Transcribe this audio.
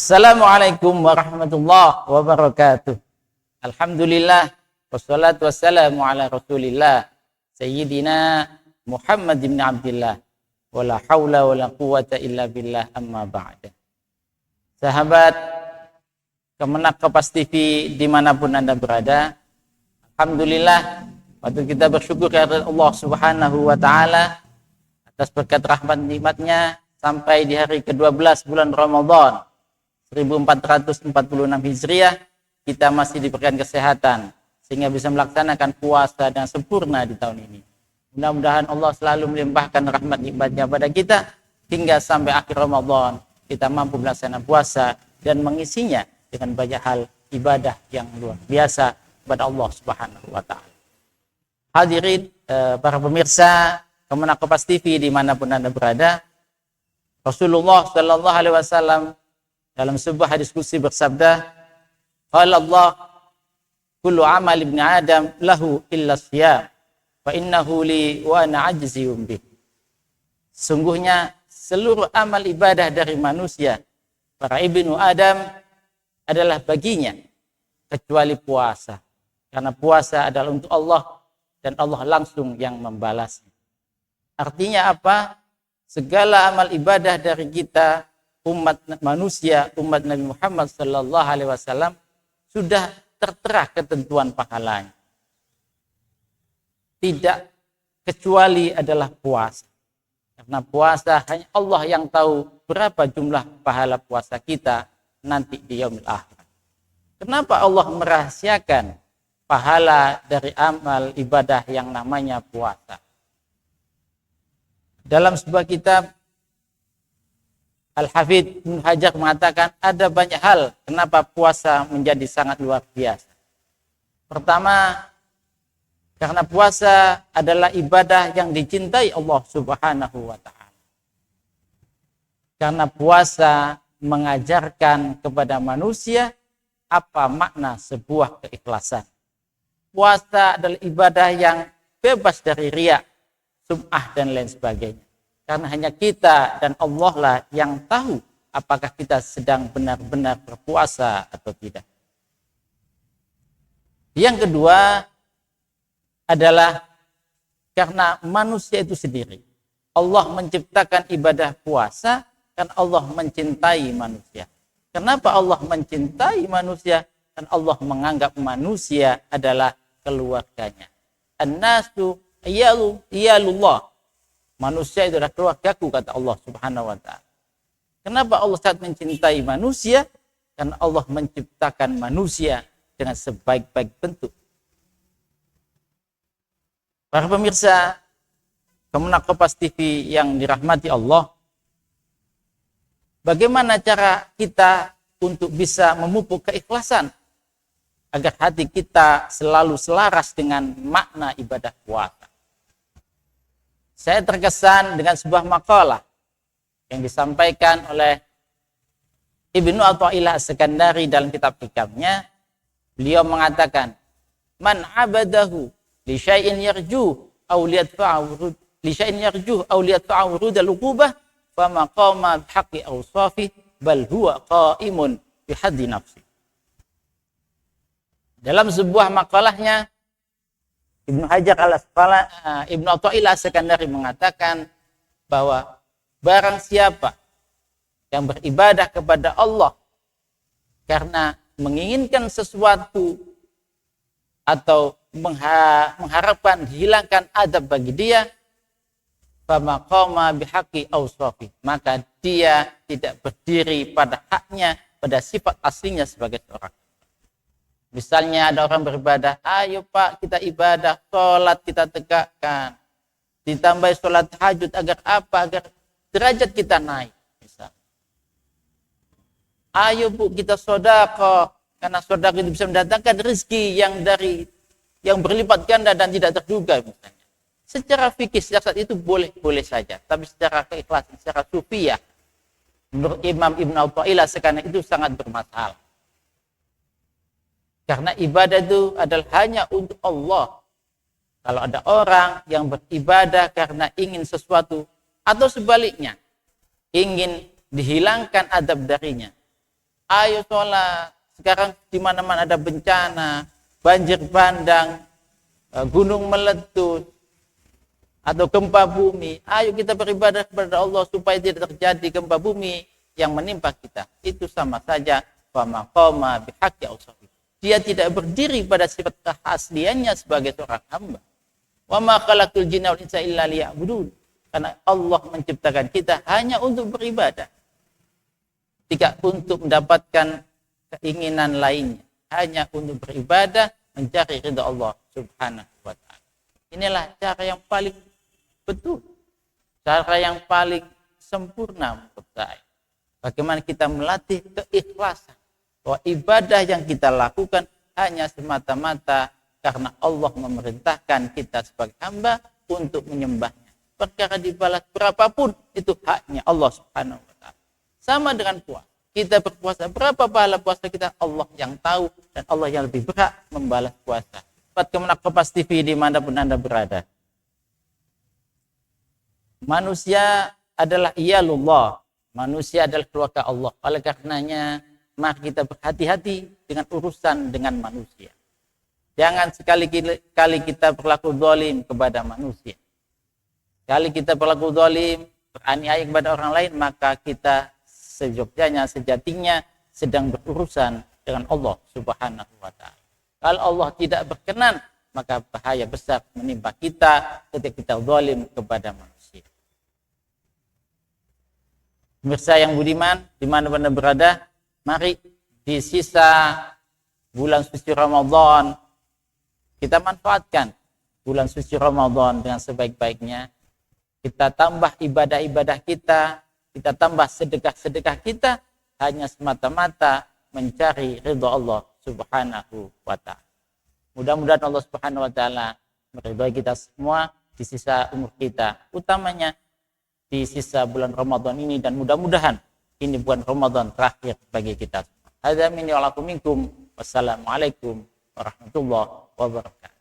Assalamualaikum warahmatullahi wabarakatuh. Alhamdulillah wassalatu wassalamu ala Rasulillah Sayyidina Muhammad bin Abdillah wala haula wala quwata illa billah amma ba'da. Sahabat Kemenak Kompas TV dimanapun Anda berada, alhamdulillah patut kita bersyukur kepada Allah Subhanahu wa taala atas berkat rahmat nikmatnya sampai di hari ke-12 bulan Ramadan 1446 Hijriah kita masih diberikan kesehatan sehingga bisa melaksanakan puasa dengan sempurna di tahun ini. Mudah-mudahan Allah selalu melimpahkan rahmat nikmatnya pada kita hingga sampai akhir Ramadan kita mampu melaksanakan puasa dan mengisinya dengan banyak hal ibadah yang luar biasa kepada Allah Subhanahu wa taala. Hadirin para pemirsa Kemenak Kompas TV dimanapun Anda berada, Rasulullah Shallallahu Alaihi Wasallam dalam sebuah hadis qudsi bersabda, "Qala Allah, kullu amal ibni Adam lahu illa siyam, fa innahu li wa ana ajziyum bih." Sungguhnya seluruh amal ibadah dari manusia, para ibnu Adam, adalah baginya kecuali puasa. Karena puasa adalah untuk Allah dan Allah langsung yang membalasnya. Artinya apa? Segala amal ibadah dari kita umat manusia, umat Nabi Muhammad sallallahu alaihi wasallam sudah tertera ketentuan pahalanya. Tidak kecuali adalah puasa. Karena puasa hanya Allah yang tahu berapa jumlah pahala puasa kita nanti di yaumil akhir. Kenapa Allah merahasiakan pahala dari amal ibadah yang namanya puasa? Dalam sebuah kitab Al-Hafidz Ibnu Hajar mengatakan ada banyak hal kenapa puasa menjadi sangat luar biasa. Pertama, karena puasa adalah ibadah yang dicintai Allah Subhanahu wa taala. Karena puasa mengajarkan kepada manusia apa makna sebuah keikhlasan. Puasa adalah ibadah yang bebas dari riya, sum'ah dan lain sebagainya. Karena hanya kita dan Allah lah yang tahu apakah kita sedang benar-benar berpuasa atau tidak. Yang kedua adalah karena manusia itu sendiri. Allah menciptakan ibadah puasa karena Allah mencintai manusia. Kenapa Allah mencintai manusia? Dan Allah menganggap manusia adalah keluarganya. An-nasu iyalullah. Manusia itu adalah keluargaku, kata Allah Subhanahu wa taala. Kenapa Allah sangat mencintai manusia? Karena Allah menciptakan manusia dengan sebaik-baik bentuk. Para pemirsa Kemenak Kompas TV yang dirahmati Allah, bagaimana cara kita untuk bisa memupuk keikhlasan agar hati kita selalu selaras dengan makna ibadah puasa? Saya terkesan dengan sebuah makalah yang disampaikan oleh Ibnu Athaillah As-Sakandari dalam kitab hikamnya. Beliau mengatakan, "Man abadahu li syai'in yarjuh aw liyadfa'u li syai'in yarjuh aw liyadfa'u rudal uqubah fa maqama bihaqqi awsafi bal huwa qa'imun bi haddi nafsi." Dalam sebuah makalahnya Ibnu Hajar al-Asqalani, Ibnu Athaillah As-Sakandari mengatakan bahwa barang siapa yang beribadah kepada Allah karena menginginkan sesuatu atau mengharapkan dihilangkan adab bagi dia, famaqama bihaqqi awsafi, maka dia tidak berdiri pada haknya, pada sifat aslinya sebagai seorang. Misalnya ada orang beribadah, ayo Pak kita ibadah, sholat kita tegakkan, ditambah sholat tahajud agar apa? Agar derajat kita naik. Misal, ayo Bu kita sedekah, karena sedekah itu bisa mendatangkan rezeki yang berlipat ganda dan tidak terduga misalnya. Secara fikih sejak saat itu boleh saja, tapi secara keikhlasan, secara sufiah, menurut Imam Ibnu Athaillah sekarang itu sangat bermasalah. Karena ibadah itu adalah hanya untuk Allah. Kalau ada orang yang beribadah karena ingin sesuatu, atau sebaliknya, ingin dihilangkan adab darinya, Ayo sholat. Sekarang di mana-mana ada bencana, banjir bandang, gunung meletus, atau gempa bumi. Ayo kita beribadah kepada Allah supaya tidak terjadi gempa bumi yang menimpa kita. Itu sama saja fama qama bihaqqi awsafi. Dia tidak berdiri pada sifat keasliannya sebagai seorang hamba. Wa ma khalaqtul jinna wal insa illa liya'budun. Karena Allah menciptakan kita hanya untuk beribadah. Tidak untuk mendapatkan keinginan lainnya. Hanya untuk beribadah, mencari ridha Allah subhanahu wa ta'ala. Inilah cara yang paling betul. Cara yang paling sempurna menurut saya. Bagaimana kita melatih keikhlasan. Bahwa ibadah yang kita lakukan hanya semata-mata karena Allah memerintahkan kita sebagai hamba untuk menyembahnya. Perkara dibalas berapapun itu haknya Allah subhanahu wa ta'ala. Sama dengan puasa. Kita berpuasa, berapa pahala puasa kita Allah yang tahu dan Allah yang lebih berhak membalas puasa. Bagaimana Kompas TV dimanapun Anda berada. Manusia adalah iyalullah. Manusia adalah keluarga Allah. Oleh karenanya, mari kita berhati-hati dengan urusan dengan manusia. Jangan sekali-kali kita berlaku zalim kepada manusia. Kali kita berlaku zalim, beraniaya kepada orang lain, maka kita sejatinya sedang berurusan dengan Allah subhanahu wa ta'ala. Kalau Allah tidak berkenan, maka bahaya besar menimpa kita ketika kita zalim kepada manusia. Pemirsa yang budiman, di mana-mana berada, mari di sisa bulan suci Ramadan kita manfaatkan bulan suci Ramadan dengan sebaik-baiknya. Kita tambah ibadah-ibadah kita tambah sedekah-sedekah kita hanya semata-mata mencari ridha Allah subhanahu wa ta'ala. Mudah-mudahan Allah subhanahu wa ta'ala meridhai kita semua di sisa umur kita, utamanya di sisa bulan Ramadan ini, dan mudah-mudahan ini bulan Ramadan terakhir bagi kita semua. Hadza minni wa lakum minkum. Wassalamualaikum warahmatullahi wabarakatuh.